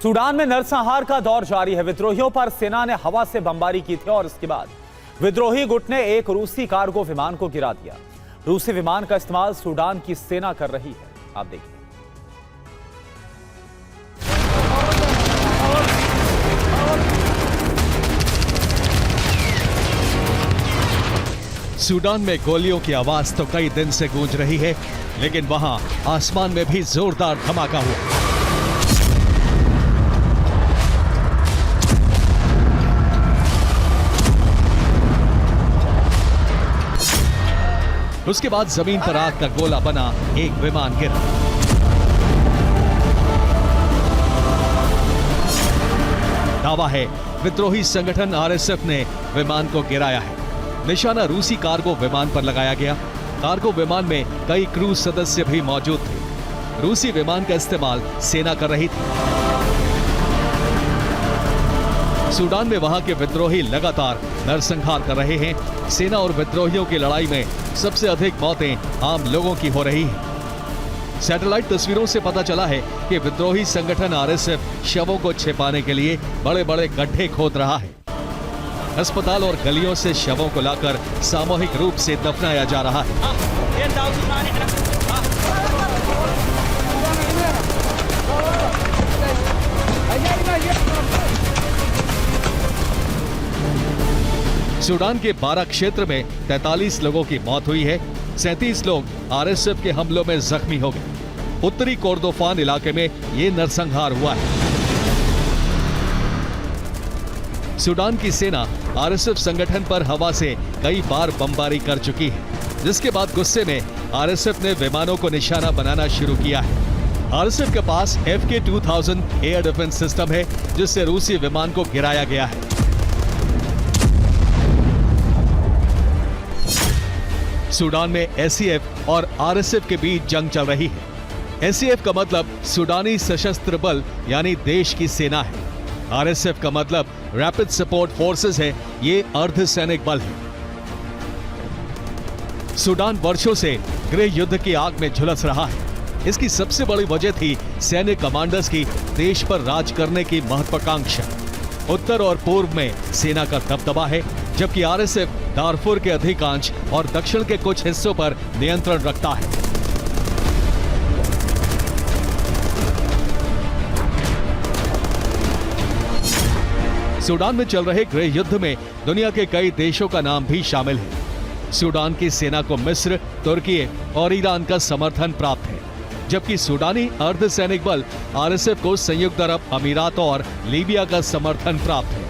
Sudan में नरसंहार का दौर जारी है। विद्रोहियों पर सेना ने हवा से बमबारी की थी और इसके बाद विद्रोही गुट ने एक रूसी कार्गो विमान को गिरा दिया। रूसी विमान का इस्तेमाल सूडान की सेना कर रही है। आप देखिए। सूडान में गोलियों की आवाज तो कई दिन से गूंज रही है, लेकिन वहां आसमान में भी जोरदार धमाका हुआ। उसके बाद जमीन पर आग का गोला बना एक विमान गिरा। दावा है विद्रोही संगठन आरएसएफ ने विमान को गिराया है। निशाना रूसी कार्गो विमान पर लगाया गया। कार्गो विमान में कई क्रू सदस्य भी मौजूद थे। रूसी विमान का इस्तेमाल सेना कर रही थी। सूडान में वहां के विद्रोही लगातार नरसंहार कर रहे हैं। सेना और विद्रोहियों की लड़ाई में सबसे अधिक मौतें आम लोगों की हो रही हैं। सैटेलाइट तस्वीरों से पता चला है कि विद्रोही संगठन आरएसएफ शवों को छिपाने के लिए बड़े बड़े गड्ढे खोद रहा है। अस्पताल और गलियों से शवों को लाकर सामूहिक रूप से दफनाया जा रहा है। सूडान के 12 क्षेत्र में 43 लोगों की मौत हुई है। 37 लोग आरएसएफ के हमलों में जख्मी हो गए। उत्तरी कोर्दोफान इलाके में यह नरसंहार हुआ है। सूडान की सेना आरएसएफ संगठन पर हवा से कई बार बमबारी कर चुकी है, जिसके बाद गुस्से में आरएसएफ ने विमानों को निशाना बनाना शुरू किया है। आरएसएफ के पास FK-2000 एयर डिफेंस सिस्टम है, जिससे रूसी विमान को गिराया गया है। सूडान में SAF और आरएसएफ के बीच जंग चल रही है। SAF का मतलब सूडानी सशस्त्र बल यानी देश की सेना है। आरएसएफ का मतलब रैपिड सपोर्ट फोर्सेस है, ये अर्धसैनिक बल है। सूडान वर्षों से गृह युद्ध की आग में झुलस रहा है। इसकी सबसे बड़ी वजह थी सैन्य कमांडर्स की देश पर राज करने की महत्वाकांक्षा। उत्तर और पूर्व में सेना का दबदबा है, जबकि आरएसएफ दारफुर के अधिकांश और दक्षिण के कुछ हिस्सों पर नियंत्रण रखता है। सूडान में चल रहे गृह युद्ध में दुनिया के कई देशों का नाम भी शामिल है। सूडान की सेना को मिस्र, तुर्की और ईरान का समर्थन प्राप्त है, जबकि सूडानी अर्धसैनिक बल आरएसएफ को संयुक्त अरब अमीरातों और लीबिया का समर्थन प्राप्त है।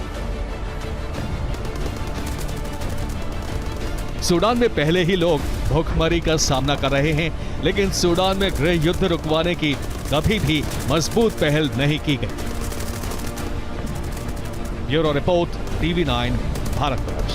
सूडान में पहले ही लोग भूखमरी का सामना कर रहे हैं, लेकिन सूडान में गृह युद्ध रुकवाने की कभी भी मजबूत पहल नहीं की गई। Bureau report, TV9, Bharatvarsh.